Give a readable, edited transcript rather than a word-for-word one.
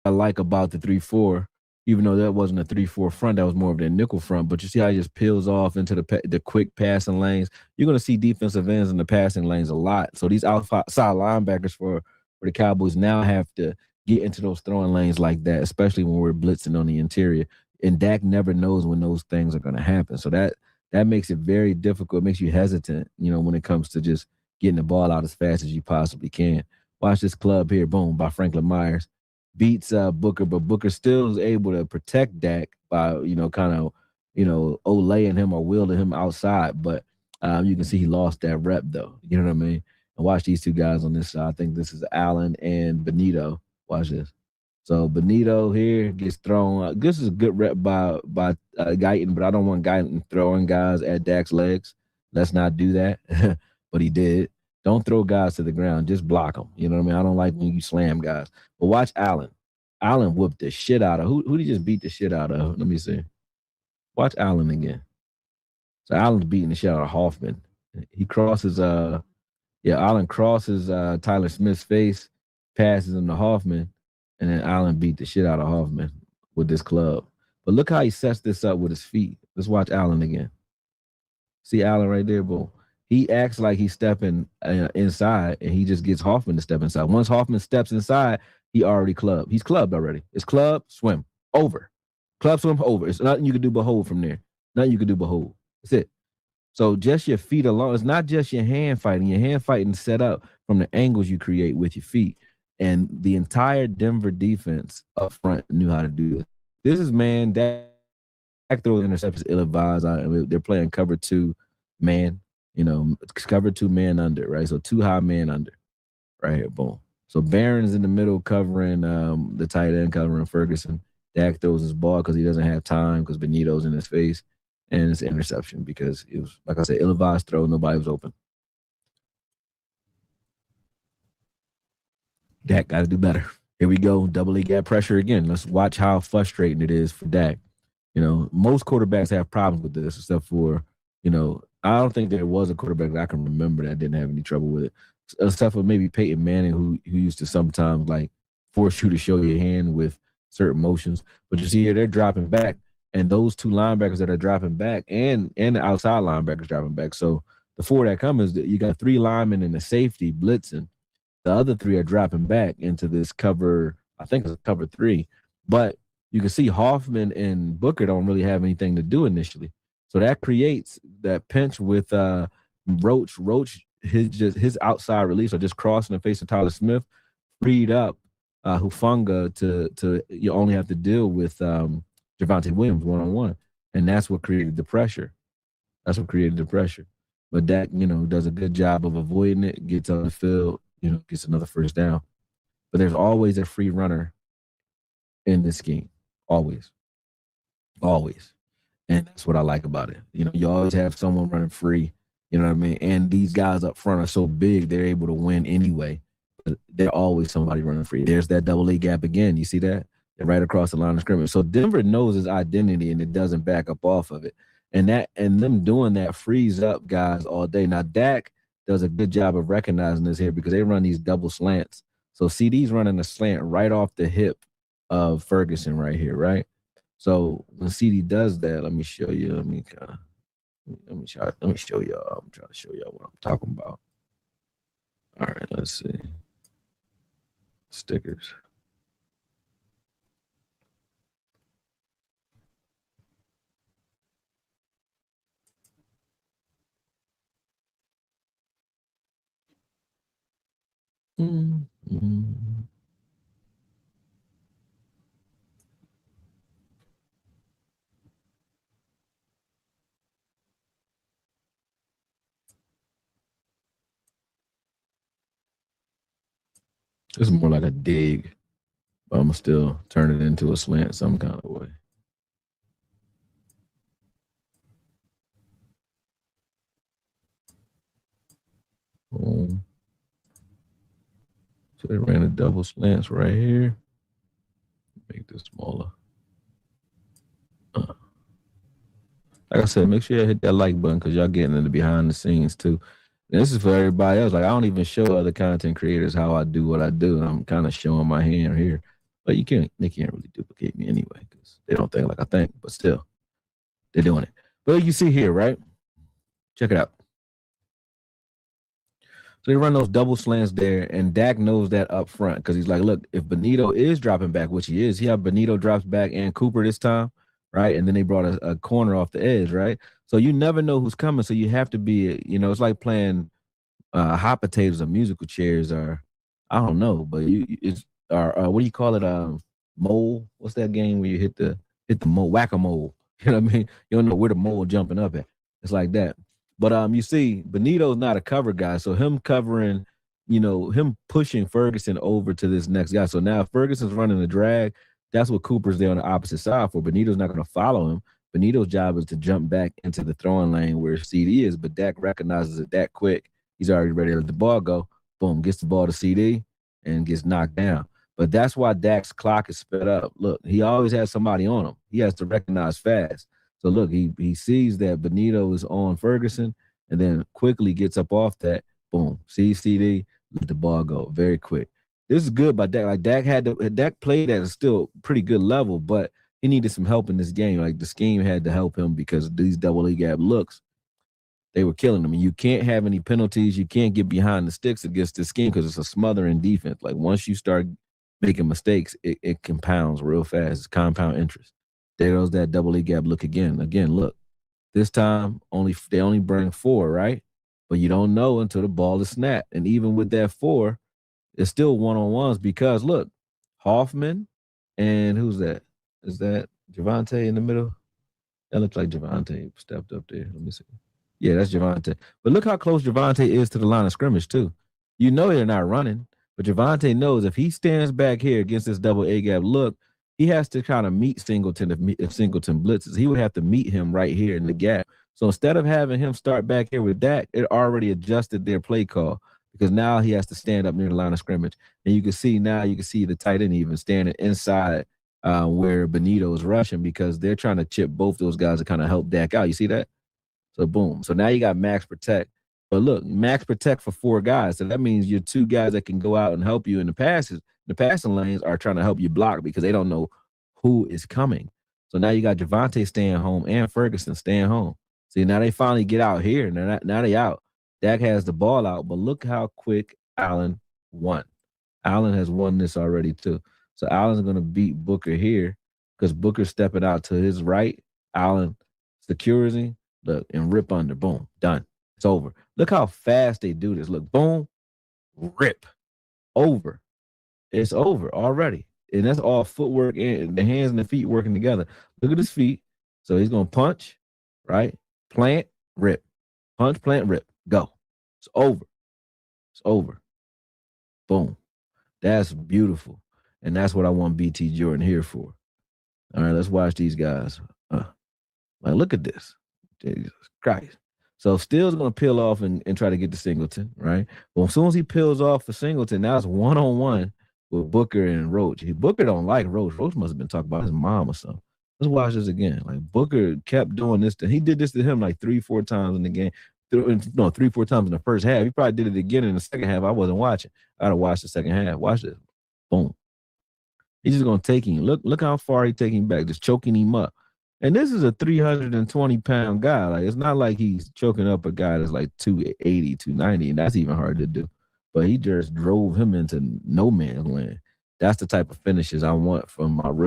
I like about the 3-4, even though that wasn't a 3-4 front, that was more of the nickel front. But you see how he just peels off into the quick passing lanes. You're going to see defensive ends in the passing lanes a lot. So these outside linebackers for the Cowboys now have to get into those throwing lanes like that, especially when we're blitzing on the interior. And Dak never knows when those things are going to happen. So that makes it very difficult. It makes you hesitant, when it comes to just getting the ball out as fast as you possibly can. Watch this club here, boom, by Franklin Myers. Beats Booker, but Booker still is able to protect Dak by, kind of, olaying him or wielding him outside. But you can see he lost that rep, though. You know what I mean? And watch these two guys on this side. I think this is Allen and Benito. Watch this. So Benito here gets thrown. This is a good rep by Guyton, but I don't want Guyton throwing guys at Dak's legs. Let's not do that. But he did. Don't throw guys to the ground. Just block them. You know what I mean? I don't like when you slam guys. But watch Allen. Allen whooped the shit out of who did he just beat the shit out of? Let me see. Watch Allen again. So Allen's beating the shit out of Hoffman. He crosses Allen crosses Tyler Smith's face, passes him to Hoffman, and then Allen beat the shit out of Hoffman with this club. But look how he sets this up with his feet. Let's watch Allen again. See Allen right there, boom. He acts like he's stepping inside, and he just gets Hoffman to step inside. Once Hoffman steps inside, he already clubbed. He's clubbed already. It's club, swim, over. Club, swim, over. It's nothing you can do but hold from there. Nothing you can do but hold. That's it. So just your feet alone. It's not just your hand fighting. Your hand fighting is set up from the angles you create with your feet. And the entire Denver defense up front knew how to do it. This is, man, Dak throws interceptions ill-advised. They're playing cover 2 man. Cover 2 man under, right? So 2 high man under, right here, boom. So Barron's in the middle covering the tight end, covering Ferguson. Dak throws his ball because he doesn't have time because Benito's in his face, and it's an interception because it was, like I said, ill-advised throw. Nobody was open. Dak got to do better. Here we go, double gap pressure again. Let's watch how frustrating it is for Dak. Most quarterbacks have problems with this, except for, I don't think there was a quarterback that I can remember that didn't have any trouble with it, except for maybe Peyton Manning, who used to sometimes like force you to show your hand with certain motions. But you see here, they're dropping back, and those 2 linebackers that are dropping back, and the outside linebackers dropping back. So the 4 that come is that you got 3 linemen and a safety blitzing. The other 3 are dropping back into this cover. I think it's cover 3, but you can see Hoffman and Booker don't really have anything to do initially. So that creates that pinch with Roach. Roach, his outside release or just crossing the face of Tyler Smith, freed up Hufanga to you only have to deal with Javonte Williams one-on-one. And that's what created the pressure. But Dak, does a good job of avoiding it, gets on the field, gets another first down. But there's always a free runner in this scheme. Always. And that's what I like about it. You always have someone running free, you know what I mean? And these guys up front are so big, they're able to win anyway. But there's always somebody running free. There's that double A gap again. You see that? They're right across the line of scrimmage. So Denver knows his identity, and it doesn't back up off of it. And them doing that frees up guys all day. Now, Dak does a good job of recognizing this here because they run these double slants. So CD's running a slant right off the hip of Ferguson right here, right? So when CD does that, let me show you. Let me show y'all. I'm trying to show y'all what I'm talking about. All right, let's see. Stickers. Mm-hmm. This is more like a dig, but I'm gonna still turn it into a slant some kind of way. Boom. So they ran a double slants right here. Make this smaller. Like I said, make sure you hit that like button because y'all getting into behind the scenes too. And this is for everybody else. Like I don't even show other content creators how I do what I do. I'm kind of showing my hand here. But they can't really duplicate me anyway because they don't think like I think. But still, they're doing it. But you see here, right? Check it out. So they run those double slants there, and Dak knows that up front because he's like, look, if Benito is dropping back, which he is, Benito drops back and Cooper this time, right? And then they brought a corner off the edge, right? So you never know who's coming. So you have to be, it's like playing hot potatoes or musical chairs or I don't know, but it's or what do you call it? Mole. What's that game where you hit the mole, whack a mole? You know what I mean? You don't know where the mole jumping up at. It's like that. But you see, Benito's not a cover guy, so him covering, him pushing Ferguson over to this next guy. So now if Ferguson's running the drag, that's what Cooper's there on the opposite side for. Benito's not going to follow him. Benito's job is to jump back into the throwing lane where CD is, but Dak recognizes it that quick. He's already ready to let the ball go. Boom, gets the ball to CD and gets knocked down. But that's why Dak's clock is sped up. Look, he always has somebody on him. He has to recognize fast. So look, he sees that Benito is on Ferguson and then quickly gets up off that. Boom, sees CD, let the ball go very quick. This is good by Dak. Like Dak played at a still pretty good level, but he needed some help in this game. Like the scheme had to help him because these double A gap looks, they were killing him. And you can't have any penalties. You can't get behind the sticks against this scheme because it's a smothering defense. Like once you start making mistakes, it compounds real fast. It's compound interest. There goes that double A gap look again. Again, look, this time they only bring 4, right? But you don't know until the ball is snapped. And even with that 4, it's still one-on-ones because look, Hoffman and who's that? Is that Javonte in the middle? That looks like Javonte stepped up there. Let me see. Yeah, that's Javonte. But look how close Javonte is to the line of scrimmage, too. You know they're not running, but Javonte knows if he stands back here against this double A gap look, he has to kind of meet Singleton if Singleton blitzes. He would have to meet him right here in the gap. So instead of having him start back here with Dak, it already adjusted their play call because now he has to stand up near the line of scrimmage. And you can see the tight end even standing inside where Benito is rushing because they're trying to chip both those guys to kind of help Dak out. You see that? So boom. So now you got max protect. But look, max protect for 4 guys. So that means your 2 guys that can go out and help you in the passes. The passing lanes are trying to help you block because they don't know who is coming. So now you got Javonte staying home and Ferguson staying home. See, now they finally get out here. Now they out. Dak has the ball out, but look how quick Allen won. Allen has won this already too. So Allen's going to beat Booker here because Booker's stepping out to his right. Allen secures him. Look, and rip under. Boom. Done. It's over. Look how fast they do this. Look, boom, rip. Over. It's over already. And that's all footwork and the hands and the feet working together. Look at his feet. So he's going to punch, right? Plant, rip. Punch, plant, rip. Go. It's over. It's over. Boom. That's beautiful. And that's what I want BT Jordan here for. All right, let's watch these guys. Like, look at this. Jesus Christ. So Steele's going to peel off and try to get to Singleton, right? Well, as soon as he peels off for Singleton, now it's one-on-one with Booker and Roach. Booker don't like Roach. Roach must have been talking about his mom or something. Let's watch this again. Like Booker kept doing this. He did this to him like 3-4 times in the game. 3-4 times in the first half. He probably did it again in the second half. I wasn't watching. I got to watch the second half. Watch this. Boom. He's just going to take him. Look how far he's taking him back, just choking him up. And this is a 320-pound guy. Like, it's not like he's choking up a guy that's like 280, 290, and that's even hard to do. But he just drove him into no man's land. That's the type of finishes I want from my rookie.